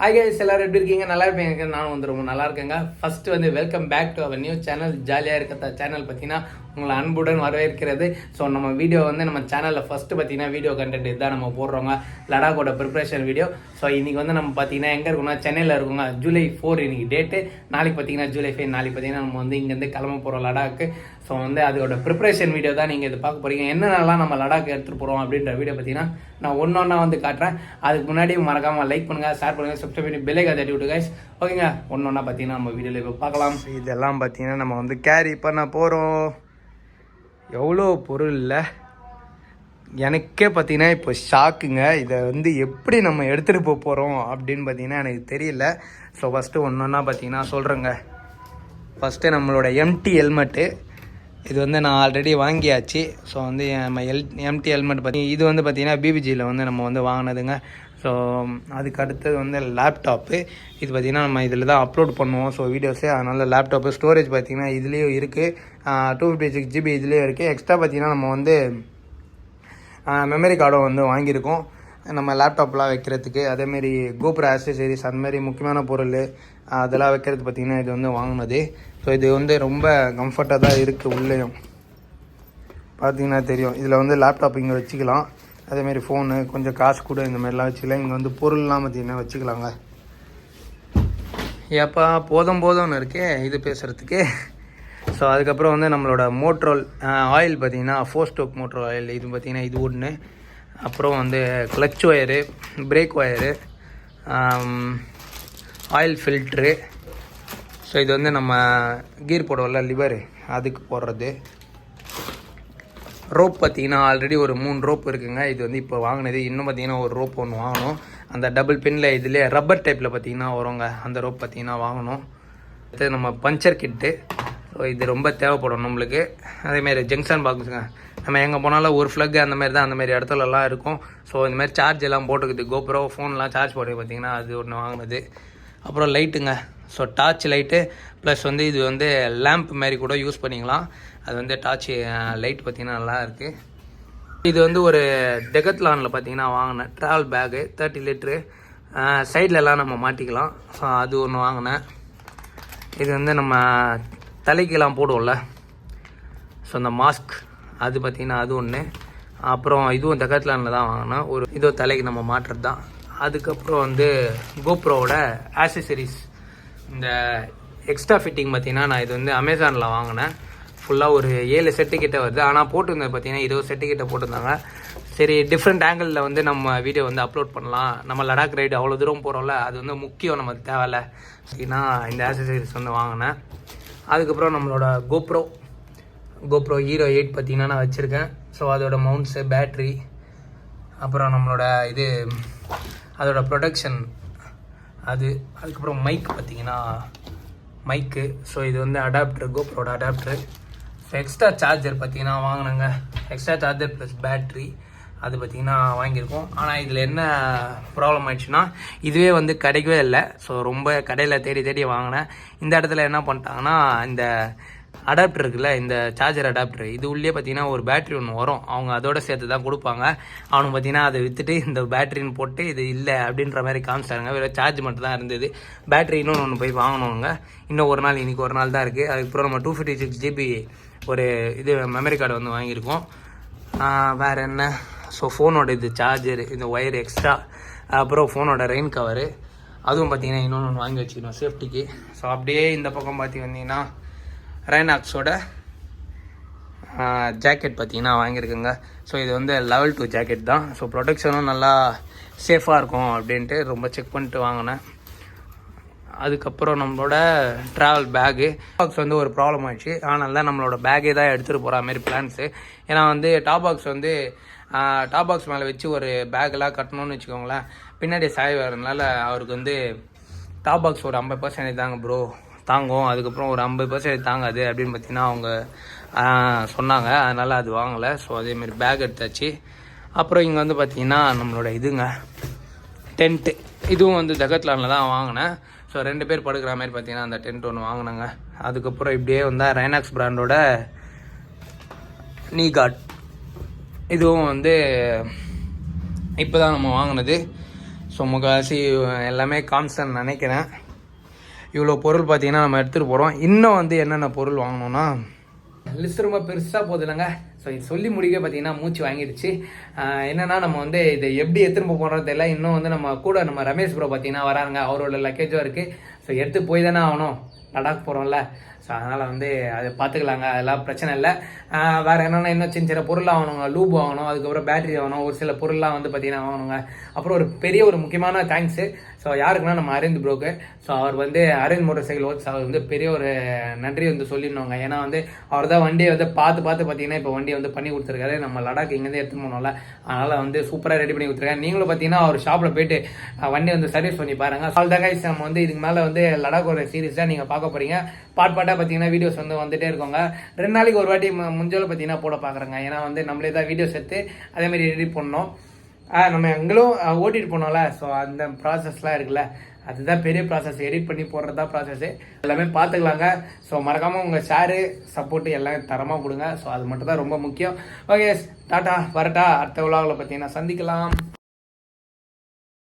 Hi guys, எல்லாரும் எப்படி இருக்கீங்க? நல்லா இருப்பீங்க. நானும் வந்து ரொம்ப நல்லா இருக்கேங்க. ஃபர்ஸ்ட் வந்து welcome back to our new channel. ஜாலியாக இருக்க சேனல் பார்த்தீங்கன்னா உங்களை அன்புடன் வரவேற்கிறது. ஸோ நம்ம வீடியோ வந்து நம்ம சேனலில் ஃபஸ்ட்டு பார்த்தீங்கன்னா வீடியோ கண்டென்ட் இதுதான் நம்ம போடுறோங்க, லடாக்கோட ப்ரிப்ரேஷன் வீடியோ. ஸோ இன்றைக்கி வந்து நம்ம பார்த்தீங்கன்னா எங்கே இருக்கோம்னா சென்னையில் இருக்கோங்க. ஜூலை 4 இன்றைக்கி டேட்டு. நாளைக்கு பார்த்தீங்கன்னா ஜூலை 5. நாளைக்கு பார்த்தீங்கன்னா நம்ம வந்து இங்கேருந்து கிளம்ப போகிறோம் லடாக்கு. ஸோ வந்து அதோட ப்ரிப்ரேஷன் வீடியோ தான் நீங்கள் இது பார்க்க போகிறீங்க. என்னென்னலாம் நம்ம லடாக் எடுத்துகிட்டு போகிறோம் அப்படின்ற வீடியோ பார்த்தீங்கன்னா நான் ஒன்றா வந்து காட்டுறேன். அதுக்கு முன்னாடி மறக்காமல் லைக் பண்ணுங்கள், ஷேர் பண்ணுங்கள், சப்ஸ்கிரைப் பண்ணி பெல்லைக்கா தட்டி விட்டு கைஸ். ஓகேங்க, ஒன்றா பார்த்தீங்கன்னா நம்ம வீடியோவில் இப்போ பார்க்கலாம். இதெல்லாம் பார்த்தீங்கன்னா நம்ம வந்து கேரி பண்ண போகிறோம். எவ்வளோ பொருள் இல்லை எனக்கே பார்த்தீங்கன்னா இப்போ ஷாக்குங்க. இதை வந்து எப்படி நம்ம எடுத்துகிட்டு போகிறோம் அப்படின்னு பார்த்தீங்கன்னா எனக்கு தெரியல. ஸோ ஃபஸ்ட்டு ஒன்றா பார்த்தீங்கன்னா சொல்கிறேங்க. ஃபஸ்ட்டு நம்மளோட எம்டி ஹெல்மெட்டு, இது வந்து நான் ஆல்ரெடி வாங்கியாச்சு. ஸோ வந்து நம்ம எம்டி ஹெல்மெட் இது வந்து பார்த்திங்கன்னா பிபிஜியில் வந்து நம்ம வந்து வாங்கினதுங்க. ஸோ அதுக்கு அடுத்தது வந்து லேப்டாப்பு. இது பார்த்திங்கன்னா நம்ம இதில் தான் அப்லோட் பண்ணுவோம் ஸோ வீடியோஸே. அதனால் லேப்டாப்பு ஸ்டோரேஜ் பார்த்திங்கன்னா இதுலேயும் இருக்குது, 256 GB இதுலேயும் இருக்குது. எக்ஸ்ட்ரா பார்த்திங்கன்னா நம்ம வந்து மெமரி கார்டும் வந்து வாங்கியிருக்கோம் நம்ம லேப்டாப்லாம் வைக்கிறதுக்கு. அதேமாரி கோப்ரோ ஆக்சசரிஸ் அந்தமாரி முக்கியமான பொருள் அதெல்லாம் வைக்கிறது பார்த்திங்கன்னா இது வந்து வாங்கினது. ஸோ இது வந்து ரொம்ப கம்ஃபர்ட்டாக தான் இருக்குது. உள்ளேயும் பார்த்திங்கன்னா தெரியும். இதில் வந்து லேப்டாப் இங்கே வச்சுக்கலாம், அதேமாரி ஃபோனு, கொஞ்சம் காசு கூட இந்த மாதிரிலாம் வச்சுக்கலாம். இங்கே வந்து பொருள்லாம் பார்த்திங்கன்னா வச்சுக்கலாங்க. ஏப்பா போதும்னு இருக்கே இது பேசுகிறதுக்கு. ஸோ அதுக்கப்புறம் வந்து நம்மளோட மோட்ரோல் ஆயில் பார்த்திங்கன்னா 4 ஸ்டோக் மோட்ரோல் ஆயில். இது பார்த்திங்கன்னா இது ஒன்று. அப்புறம் வந்து clutch wire, break wire, oil filter. So இது வந்து நம்ம கீர் போடுவோம்ல லிவரு, அதுக்கு போடுறது. ரோப் பார்த்திங்கன்னா ஆல்ரெடி ஒரு 3 ரோப் இருக்குங்க. இது வந்து இப்போ வாங்கினது. இன்னும் பார்த்திங்கன்னா ஒரு ரோப் ஒன்று வாங்கணும். அந்த டபுள் பின்னில் இதிலே ரப்பர் டைப்பில் பார்த்திங்கன்னா வருங்க, அந்த ரோப் பார்த்திங்கன்னா வாங்கணும். அடுத்து நம்ம பஞ்சர் கிட்டு. ஸோ இது ரொம்ப தேவைப்படும் நம்மளுக்கு. அதேமாரி ஜங்ஷன் பாக்ஸுங்க. நம்ம எங்கே போனாலும் ஒரு ஃப்ளக் அந்தமாரி தான் அந்தமாரி இடத்துலலாம் இருக்கும். ஸோ இந்தமாதிரி சார்ஜ் எல்லாம் போட்டுக்குது. கோப்ரோ ஃபோன்லாம் சார்ஜ் போட்டு பார்த்திங்கன்னா அது ஒன்று வாங்கினது. அப்புறம் லைட்டுங்க. ஸோ டார்ச் லைட்டு ப்ளஸ் வந்து இது வந்து லேம்ப் மாரி கூட யூஸ் பண்ணிக்கலாம். அது வந்து டார்ச் லைட் பார்த்திங்கன்னா நல்லா இருக்குது. இது வந்து ஒரு டெக்கத்லானில் பார்த்திங்கன்னா வாங்கினேன் ட்ராவல் பேகு 30 லிட்ரு. சைட்லலாம் நம்ம மாட்டிக்கலாம். ஸோ அது ஒன்று வாங்கினேன். இது வந்து நம்ம தலைக்கெல்லாம் போடுவோம்ல, ஸோ அந்த மாஸ்க் அது பார்த்திங்கன்னா அது ஒன்று. அப்புறம் இதுவும் டெக்கத்லானில் தான் வாங்கினேன். ஒரு இதுவும் தலைக்கு நம்ம மாட்டுறது தான். அதுக்கப்புறம் வந்து கோப்ரோவோட ஆக்சசரிஸ், இந்த எக்ஸ்ட்ரா ஃபிட்டிங் பார்த்திங்கன்னா நான் இது வந்து அமேசானில் வாங்கினேன். ஃபுல்லாக ஒரு 7 செட்டு கிட்ட வருது. ஆனால் போட்டிருந்தது பார்த்திங்கன்னா 20 செட்டு கிட்ட போட்டிருந்தாங்க. சரி, டிஃப்ரெண்ட் ஆங்கிளில் வந்து நம்ம வீடியோ வந்து அப்லோட் பண்ணலாம். நம்ம லடாக் ரைடு அவ்வளோ தூரம் போகிறோம்ல, அது வந்து முக்கியம், நமக்கு தேவையில்ல. சரினா இந்த ஆக்சசரிஸ் வந்து வாங்கினேன். அதுக்கப்புறம் நம்மளோட கோப்ரோ ஹீரோ 8 பார்த்திங்கன்னா நான் வச்சுருக்கேன். ஸோ அதோட மவுண்ட்ஸு, பேட்ரி, அப்புறம் நம்மளோட இது அதோட ப்ரொடக்ஷன் அதுக்கப்புறம் மைக் பார்த்திங்கன்னா மைக்கு. ஸோ இது வந்து அடாப்டர், கோப்ரோட அடாப்டரு. ஸோ எக்ஸ்ட்ரா சார்ஜர் பார்த்திங்கன்னா வாங்கினேங்க. எக்ஸ்ட்ரா சார்ஜர் ப்ளஸ் பேட்ரி அது பார்த்திங்கன்னா வாங்கியிருக்கோம். ஆனால் இதில் என்ன ப்ராப்ளம் ஆயிடுச்சுன்னா இதுவே வந்து கிடைக்கவே இல்லை. ஸோ ரொம்ப கடையில் தேடி வாங்கினேன். இந்த இடத்துல என்ன பண்ணிட்டாங்கன்னா இந்த அடாப்டர் இருக்குல்ல, இந்த சார்ஜர் அடாப்டர், இது உள்ளே பார்த்திங்கன்னா ஒரு பேட்ரி ஒன்று வரும். அவங்க அதோட சேர்த்து தான் கொடுப்பாங்க. அவனுக்கு பார்த்திங்கன்னா அதை விற்றுட்டு இந்த பேட்ரின்னு போட்டு இது இல்லை அப்படின்ற மாதிரி காமிச்சிட்டாங்க. வேறு சார்ஜ் மட்டும் தான் இருந்தது. பேட்ரி இன்னொன்று போய் வாங்கணுங்க. இன்னும் ஒரு நாள், இன்றைக்கி ஒரு நாள் தான் இருக்குது. அதுக்கப்புறம் நம்ம 256 GB ஒரு இது மெமரி கார்டு வந்து வாங்கியிருக்கோம். வேறு என்ன, ஸோ ஃபோனோட இது சார்ஜர், இந்த ஒயர் எக்ஸ்ட்ரா, அப்புறம் ஃபோனோட ரெயின் கவரு அதுவும் பார்த்திங்கன்னா இன்னொன்று வாங்கி வச்சுக்கணும் சேஃப்டிக்கு. ஸோ அப்படியே இந்த பக்கம் பார்த்திங்கன்னா ரைனாக்ஸோட ஜாக்கெட் பார்த்திங்கன்னா வாங்கியிருக்குங்க. ஸோ இது வந்து லெவல் 2 ஜாக்கெட் தான். ஸோ ப்ரொடெக்ஷனும் நல்லா சேஃபாக இருக்கும் அப்படின்ட்டு ரொம்ப செக் பண்ணிட்டு வாங்கினேன். அதுக்கப்புறம் நம்மளோட ட்ராவல் பேகு பாக்ஸ் வந்து ஒரு ப்ராப்ளம் ஆயிடுச்சு. அதனால தான் நம்மளோட பேக்கே தான் எடுத்துகிட்டு போகிற மாதிரி பிளான்ஸு. ஏன்னா வந்து டாப் பாக்ஸ் மேலே வச்சு ஒரு பேக்கெலாம் கட்டணும்னு வச்சுக்கோங்களேன், பின்னாடி சாய் வரதுனால அவருக்கு வந்து டாப் பாக்ஸ் ஒரு 50% தாங்க ப்ரோ தாங்கும், அதுக்கப்புறம் ஒரு 50% தாங்காது அப்படின்னு பார்த்திங்கன்னா அவங்க சொன்னாங்க. அதனால் அது வாங்கலை. ஸோ அதேமாரி பேக் எடுத்தாச்சு. அப்புறம் இங்கே வந்து பார்த்திங்கன்னா நம்மளோட இதுங்க டென்ட்டு, இதுவும் வந்து டெக்கத்லானில் தான் வாங்கினேன். ஸோ 2 பேர் படுக்கிற மாதிரி பார்த்திங்கன்னா அந்த டென்ட் ஒன்று வாங்கினாங்க. அதுக்கப்புறம் இப்படியே வந்தால் ரைனாக்ஸ் பிராண்டோட நீ கார்ட், இதுவும் வந்து இப்போ தான் நம்ம வாங்கினது. ஸோ ஸோ முக்கால்வாசி எல்லாமே காமிச்சேன்னு நினைக்கிறேன். இவ்வளோ பொருள் பார்த்தீங்கன்னா நம்ம எடுத்துகிட்டு போகிறோம். இன்னும் வந்து என்னென்ன பொருள் வாங்கணும்னா லிஸ்ட் ரொம்ப பெருசாக போகுது இல்லைங்க. ஸோ இது சொல்லி முடிக்க பார்த்தீங்கன்னா மூச்சு வாங்கிடுச்சு. என்னென்னா நம்ம வந்து இதை எப்படி எடுத்துகிட்டு போகிறோம் தெரியல. இன்னும் வந்து நம்ம கூட நம்ம ரமேஷ் ப்ரோ பார்த்தீங்கன்னா வராங்க. அவரோட லக்கேஜும் இருக்குது. ஸோ எடுத்து போய் தானே ஆகணும், லடாக் போகிறோம்ல. ஸோ அதனால் வந்து அதை பார்த்துக்கலாங்க, அதெல்லாம் பிரச்சனை இல்லை. வேறு என்னென்னா இன்னும் சின்ன சின்ன பொருள் வாங்கணுங்க, லூப் வாங்கணும், அதுக்கப்புறம் பேட்டரி வாங்கணும், ஒரு சில பொருள்லாம் வந்து பார்த்தீங்கன்னா வாங்கணுங்க. அப்புறம் ஒரு முக்கியமான தேங்க்ஸு. ஸோ யாருக்குன்னா நம்ம அரவிந்த் ப்ரோக்கு. ஸோ அவர் வந்து அரவிந்த் மோட்டார் சைக்கிள் ஒர்க்ஸ், அவர் வந்து பெரிய ஒரு நன்றி வந்து சொல்லிடணுங்க. ஏன்னா வந்து அவர் தான் வண்டியை வந்து பார்த்து பார்த்தீங்கன்னா இப்போ வண்டியை வந்து பண்ணி கொடுத்துருக்காரு. நம்ம லடாக் இங்கேருந்து எடுத்துன்னு போனோம்ல, அதனால் வந்து சூப்பராக ரெடி பண்ணி கொடுத்துருக்காரு. நீங்களும் பார்த்தீங்கன்னா அவர் ஷாப்பில் போயிட்டு வண்டி வந்து சர்வீஸ் பண்ணி பாருங்கள். அவ்வளோதான் கைஸ், நம்ம வந்து இதுக்கு மேலே வந்து லடாக் ஒரு சீரீஸ் தான் நீங்கள் பார்க்க போகிறீங்க. பாட்டாக பார்த்தீங்கன்னா வீடியோஸ் வந்து வந்துட்டே இருக்கோங்க. 2 நாளைக்கு ஒரு வாட்டி முஞ்சாலும் பார்த்தீங்கன்னா போட பார்க்குறேங்க. ஏன்னா வந்து நம்மளே தான் வீடியோஸ் எடுத்து அதேமாதிரி எடிட் பண்ணோம். நம்ம எங்களும் ஓட்டிகிட்டு போனோம்ல. ஸோ அந்த ப்ராசஸ்லாம் இருக்குல்ல, அதுதான் பெரிய ப்ராசஸ். எடிட் பண்ணி போடுறது தான் ப்ராசஸ்ஸு. எல்லாமே பார்த்துக்கலாங்க. ஸோ மறக்காமல் உங்கள் ஷேரு சப்போர்ட்டு எல்லாம் தரமாக கொடுங்க. ஸோ அது மட்டும் தான் ரொம்ப முக்கியம். ஓகே, டாட்டா, வரட்டா. அடுத்த விழாவில் பார்த்தீங்கன்னா சந்திக்கலாம்.